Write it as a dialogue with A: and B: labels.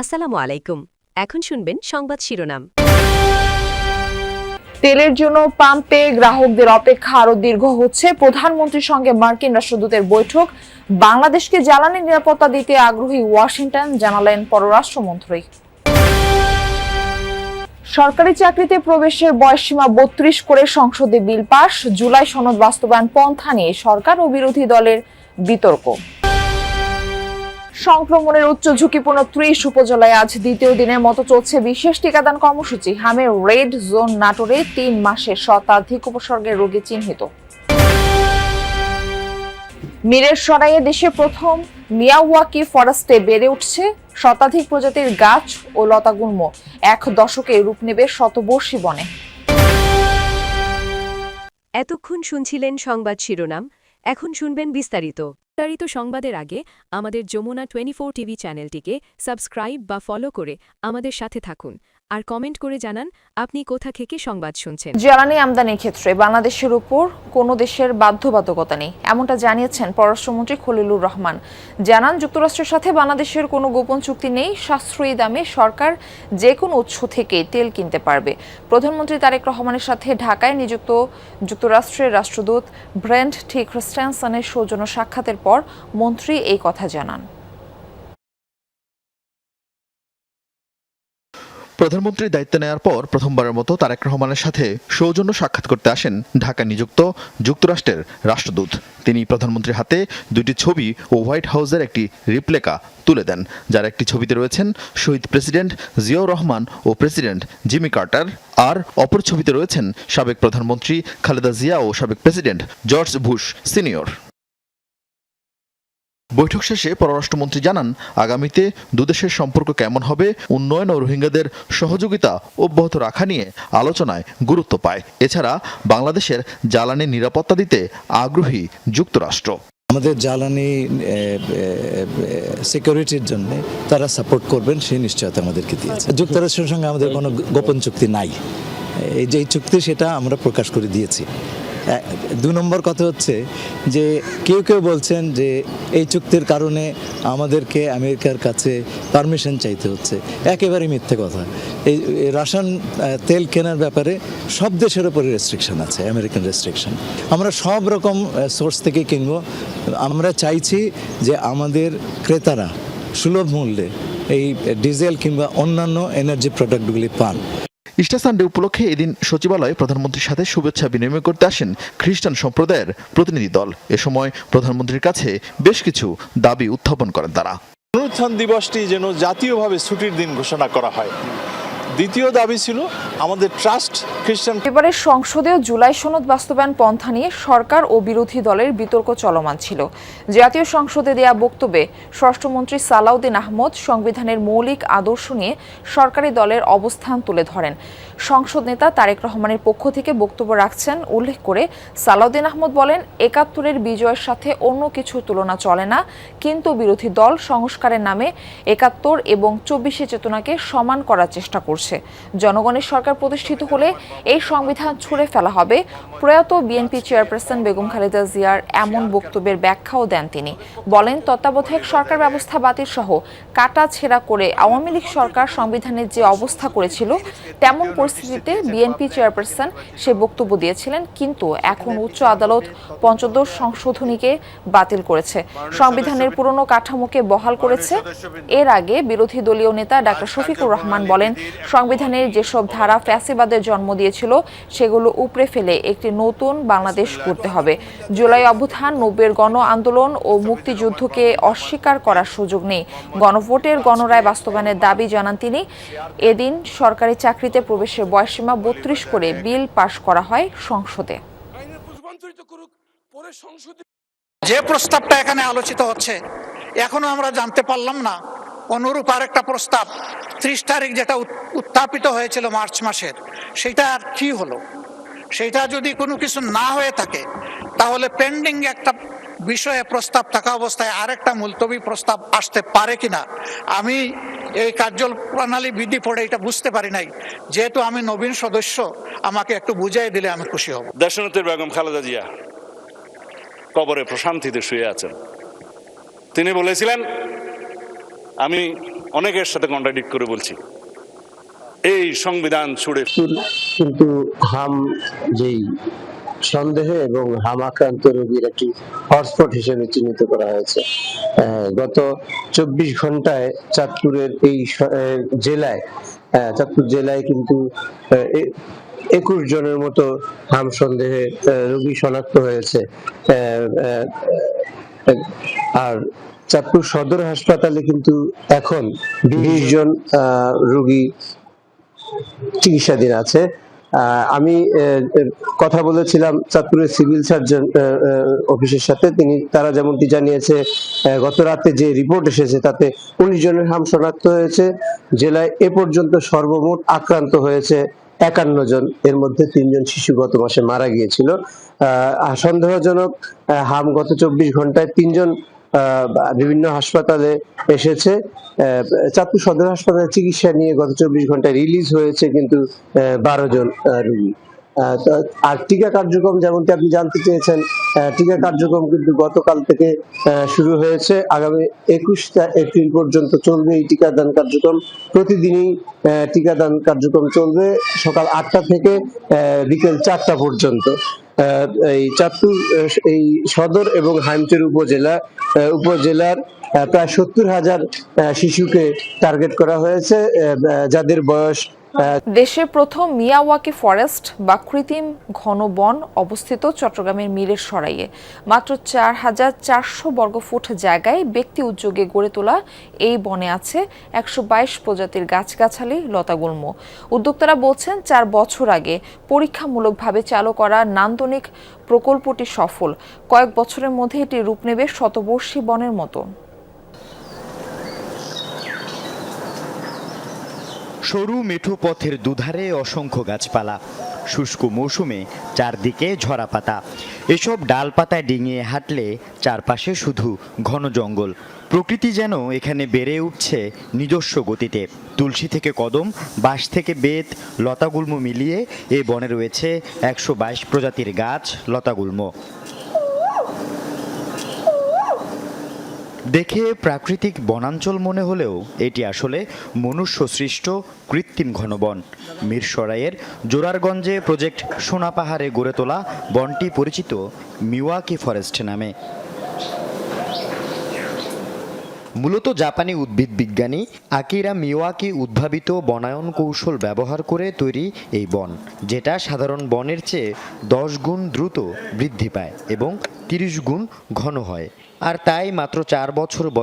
A: আসসালামু আলাইকুম। এখন শুনবেন সংবাদ শিরোনাম।
B: তেলের জন্য পাম্পে গ্রাহকদের অপেক্ষা আরো দীর্ঘ হচ্ছে। প্রধানমন্ত্রীর সঙ্গে মার্কিন রাষ্ট্রদূতের বৈঠক। বাংলাদেশকে জ্বালানি নিরাপত্তা দিতে আগ্রহী ওয়াশিংটন, জানালেন পররাষ্ট্রমন্ত্রী। সরকারি চাকরিতে প্রবেশের বয়সসীমা ৩২ করে সংসদে বিল পাস। জুলাই সনদ বাস্তবায়ন পন্থা নিয়ে সরকার ও বিরোধী দলের বিতর্ক। সংক্রমণের উচ্চ ঝুঁকিপূর্ণ ৩০ উপজেলায় আজ দ্বিতীয় দিনের মতো চলছে বিশেষ টিকাদান কর্মসূচি। হামের রেড জোন নাটোরে ৩ মাসে শতাধিক উপসর্গের রোগী চিহ্নিত। মিরের সরাইয়ে দেশে প্রথম মিয়াওয়াকি ফরেস্টে বেড়ে উঠছে শতাধিক প্রজাতির গাছ ও লতাগুল্ম। ১ দশকে রূপ নেবে শতবর্ষী বনে।
A: এতক্ষণ শুনছিলেন সংবাদ শিরোনাম, এখন শুনবেন বিস্তারিত সংবাদের আগে আমাদের যমুনা 24 টিভি চ্যানেলটিকে সাবস্ক্রাইব বা ফলো করে আমাদের সাথে থাকুন আর কমেন্ট করে জানান আপনি কোথা থেকে সংবাদ শুনছেন।
B: জ্বালানি আমদানির ক্ষেত্রে বাংলাদেশের উপর কোনো দেশের বাধ্যবাধকতা নেই, এমনটা জানিয়েছেন পররাষ্ট্রমন্ত্রী খলিলুর রহমান। জানান, যুক্তরাষ্ট্রের সাথে বাংলাদেশের কোনো গোপন চুক্তি নেই। সাশ্রয়ী দামে সরকার যে কোনো উৎস থেকে তেল কিনতে পারবে। প্রধানমন্ত্রী তারেক রহমানের সাথে ঢাকায় নিযুক্ত যুক্তরাষ্ট্রের রাষ্ট্রদূত ব্রেন্ট টি ক্রিস্টেনসেনের সৌজন্য সাক্ষাতের পর মন্ত্রী এই কথা জানান।
C: প্রধানমন্ত্রীর দায়িত্ব নেওয়ার পর প্রথমবারের মতো তারেক রহমানের সাথে সৌজন্য সাক্ষাৎ করতে আসেন ঢাকা নিযুক্ত যুক্তরাষ্ট্রের রাষ্ট্রদূত। তিনি প্রধানমন্ত্রীর হাতে দুটি ছবি ও হোয়াইট হাউসের একটি রিপ্লেকা তুলে দেন, যার একটি ছবিতে রয়েছেন শহীদ প্রেসিডেন্ট জিয়াউর রহমান ও প্রেসিডেন্ট জিমি কার্টার, আর অপর ছবিতে রয়েছেন সাবেক প্রধানমন্ত্রী খালেদা জিয়া ও সাবেক প্রেসিডেন্ট জর্জ বুশ সিনিয়র। বৈঠক শেষে পররাষ্ট্রমন্ত্রী জানান, আগামীতে দুদেশের সম্পর্ক কেমন হবে, উন্নয়ন ও রোহিঙ্গাদের সহযোগিতা অব্যাহত রাখা নিয়ে আলোচনায় গুরুত্ব পায়। এছাড়া বাংলাদেশের জ্বালানি নিরাপত্তা দিতে আগ্রহী যুক্তরাষ্ট্র।
D: আমাদের জ্বালানি সিকিউরিটির জন্য তারা সাপোর্ট করবেন সেই নিশ্চয়তা আমাদেরকে দিয়েছে। যুক্তরাষ্ট্রের সঙ্গে আমাদের কোনো গোপন চুক্তি নাই, এই যে চুক্তি সেটা আমরা প্রকাশ করে দিয়েছি। ২ নম্বর কথা হচ্ছে যে কেউ কেউ বলছেন যে এই চুক্তির কারণে আমাদেরকে আমেরিকার কাছে পারমিশন চাইতে হচ্ছে। একেবারে মিথ্যে কথা। এই রাশিয়ান তেল কেনার ব্যাপারে সব দেশের উপরে রেস্ট্রিকশন আছে, আমেরিকান রেস্ট্রিকশন। আমরা সব রকম সোর্স থেকে কিনবো। আমরা চাইছি যে আমাদের ক্রেতারা সুলভ মূল্যে এই ডিজেল কিংবা অন্যান্য এনার্জি প্রোডাক্টগুলি পান।
C: ইস্টার সানডে উপলক্ষে এদিন সচিবালয়ে প্রধানমন্ত্রীর সাথে শুভেচ্ছা বিনিময় করতে আসেন খ্রিস্টান সম্প্রদায়ের প্রতিনিধি দল। এ সময় প্রধানমন্ত্রীর কাছে বেশ কিছু দাবি উত্থাপন করেন তারা।
E: পুনরুত্থান দিবসটি যেন জাতীয়ভাবে ছুটির দিন ঘোষণা করা হয়। দ্বিতীয় দাবি ছিল আমাদের ট্রাস্ট খ্রিস্টান।
B: এবারে সংসদেও জুলাই সনদ বাস্তবায়ন পন্থা নিয়ে সরকার ও বিরোধী দলের বিতর্ক চলমান ছিল। জাতীয় সংসদে দেয়া বক্তব্যে স্বরাষ্ট্রমন্ত্রী সালাউদ্দিন আহমদ সংবিধানের মৌলিক আদর্শ নিয়ে সরকারি দলের অবস্থান তুলে ধরেন। সংসদ নেতা তারেক রহমানের পক্ষ থেকে বক্তব্য রাখছেন উল্লেখ করে সালাউদ্দিন আহমদ বলেন, ৭১-এর বিজয়ের সাথে অন্য কিছু তুলনা চলে না, কিন্তু বিরোধী দল সংস্কারের নামে ৭১ এবং ২৪শে চেতনাকে সমান করার চেষ্টা করছে। জনগণের সরকার প্রতিষ্ঠিত হলে এই সংবিধান ছুঁড়ে ফেলা হবে। প্রয়াত বিএনপি চেয়ারপারসন বেগম খালেদা জিয়ার এমন বক্তব্যের ব্যাখ্যাও দেন তিনি। বলেন, তত্ত্বাবধায়ক সরকার ব্যবস্থা বাতিল সহ কাটা ছেঁড়া করে আওয়ামী লীগ সরকার সংবিধানের যে অবস্থা করেছিল, তেমন পরিস্থিতিতে বিএনপি চেয়ারপারসন সে বক্তব্য দিয়েছিলেন, কিন্তু এখন উচ্চ আদালত পঞ্চদশ সংশোধনীকে বাতিল করেছে, সংবিধানের পুরনো কাঠামোকে বহাল করেছে। এর আগে বিরোধী দলীয় নেতা ডাক্তার শফিকুর রহমান বলেন, সংবিধানের যেসব ধারা ফ্যাসিবাদের জন্ম দিয়েছিল সেগুলো উপড়ে ফেলে একটি নতুন বাংলাদেশ করতে হবে। জুলাই অভ্যুত্থান, ৯০-এর গণ আন্দোলন ও মুক্তিযুদ্ধকে অস্বীকার করার সুযোগ নেই। গণভোটের গণরায় বাস্তবায়নের দাবি জানান তিনি। এদিন সরকারি চাকরিতে প্রবেশের বয়সসীমা ৩২ করে বিল পাশ করা হয় সংসদে।
F: যে প্রস্তাবটা এখানে আলোচিত হচ্ছে, এখনো আমরা জানতে পারলাম না অনুরূপ আরেকটা প্রস্তাব ৩০ তারিখ যেটা উত্থাপিত হয়েছিল মার্চ মাসের, সেটা আর কি হলো। সেটা যদি কোনো কিছু না হয়ে থাকে তাহলে পেন্ডিং একটা বিষয়ে প্রস্তাব থাকা অবস্থায় আরেকটা মুলতবি প্রস্তাব আসতে পারে কিনা আমি এই কার্যপ্রণালী বিধি পড়ে এটা বুঝতে পারি নাই। যেহেতু আমি নবীন সদস্য, আমাকে একটু বুঝিয়ে দিলে আমি খুশি হব।
G: দেশনেত্রী বেগম খালেদা জিয়া কবরে প্রশান্তিতে শুয়ে আছেন। তিনি বলেছিলেন, আমি অনেকের সাথে কন্ট্রাডিক্ট করে বলছি এই সংবিধান ছুড়ে।
H: কিন্তু হাম যেই সন্দেহে এবং হাম আক্রান্ত রোগীর একটি হটস্পট হিসেবে চিহ্নিত করা হয়েছে। গত 24 ঘন্টায় চাঁদপুরের এই জেলায় চাঁদপুর জেলায় কিন্তু 21 জনের মতো হাম সন্দেহে রোগী শনাক্ত হয়েছে। আর চাঁদপুর সদর হাসপাতালে কিন্তু এখন 20 জন রোগী চিকিৎসাধীন আছে। আমি কথা বলেছিলাম চাঁদপুরের সিভিল সার্জন অফিসের সাথে, তারা যেমনটি জানিয়েছে গত রাতে যে রিপোর্ট এসেছে তাতে 19 জনের হাম শনাক্ত হয়েছে। জেলায় এ পর্যন্ত সর্বমোট আক্রান্ত হয়েছে 51 জন, এর মধ্যে 3 জন শিশু গত মাসে মারা গিয়েছিল। সন্দেহজনক হাম গত 24 ঘন্টায় 3 জন বিভিন্ন হাসপাতালে এসেছে। চাঁদপুর সদর হাসপাতালে চিকিৎসা নিয়ে গত 24 ঘন্টায় রিলিজ হয়েছে কিন্তু 12 জন রোগী। আর টিকা কার্যক্রম যেমনটি আপনি জানতে চেয়েছেন, টিকা কার্যক্রম কিন্তু গতকাল থেকে শুরু হয়েছে। আগামী 21 এপ্রিল পর্যন্ত চলবে এই টিকাদান কার্যক্রম। প্রতিদিনই টিকাদান কার্যক্রম চলবে সকাল 8টা থেকে বিকেল 4টা পর্যন্ত। এই চাঁদপুর এই সদর এবং হাইমচর উপজেলার প্রায় 70,000 শিশুকে টার্গেট করা হয়েছে, যাদের বয়স।
B: দেশের প্রথম মিয়াওয়াকি ফরেস্ট বা কৃত্রিম ঘন বন অবস্থিত চট্টগ্রামের মিরের সরাইয়ে। মাত্র 4,400 বর্গফুট জায়গায় ব্যক্তি উদ্যোগে গড়ে তোলা এই বনে আছে 122 প্রজাতির গাছগাছালি, লতাগুল্ম। উদ্যোক্তারা বলছেন 4 বছর আগে পরীক্ষামূলকভাবে চালু করা নান্দনিক প্রকল্পটি সফল। কয়েক বছরের মধ্যে এটি রূপ নেবে শতবর্ষী বনের মতো।
I: সরু মেঠো পথের দুধারে অসংখ্য গাছপালা, শুষ্ক মৌসুমে চারদিকে ঝরা পাতা। এসব ডালপাতায় ডিঙিয়ে হাঁটলে চারপাশে শুধু ঘন জঙ্গল। প্রকৃতি যেন এখানে বেড়ে উঠছে নিজস্ব গতিতে। তুলসী থেকে কদম, বাঁশ থেকে বেত, লতাগুল্ম মিলিয়ে এ বনে রয়েছে 122 প্রজাতির গাছ, লতাগুল্ম। দেখে প্রাকৃতিক বনাঞ্চল মনে হলেও এটি আসলে মনুষ্য সৃষ্ট কৃত্রিম ঘনবন। মিরসরাইয়ের জোরারগঞ্জে প্রজেক্ট সোনা পাহাড়ে গড়ে তোলা বনটি পরিচিত মিয়াওয়াকি ফরেস্ট নামে। মূলত জাপানি উদ্ভিদ বিজ্ঞানী আকিরা মিয়াওয়াকি উদ্ভাবিত বনায়ন কৌশল ব্যবহার করে তৈরি এই বন, যেটা সাধারণ বনের চেয়ে 10 গুণ দ্রুত বৃদ্ধি পায় এবং 30 গুণ ঘন হয়। আর তাই মাত্র 4 বছর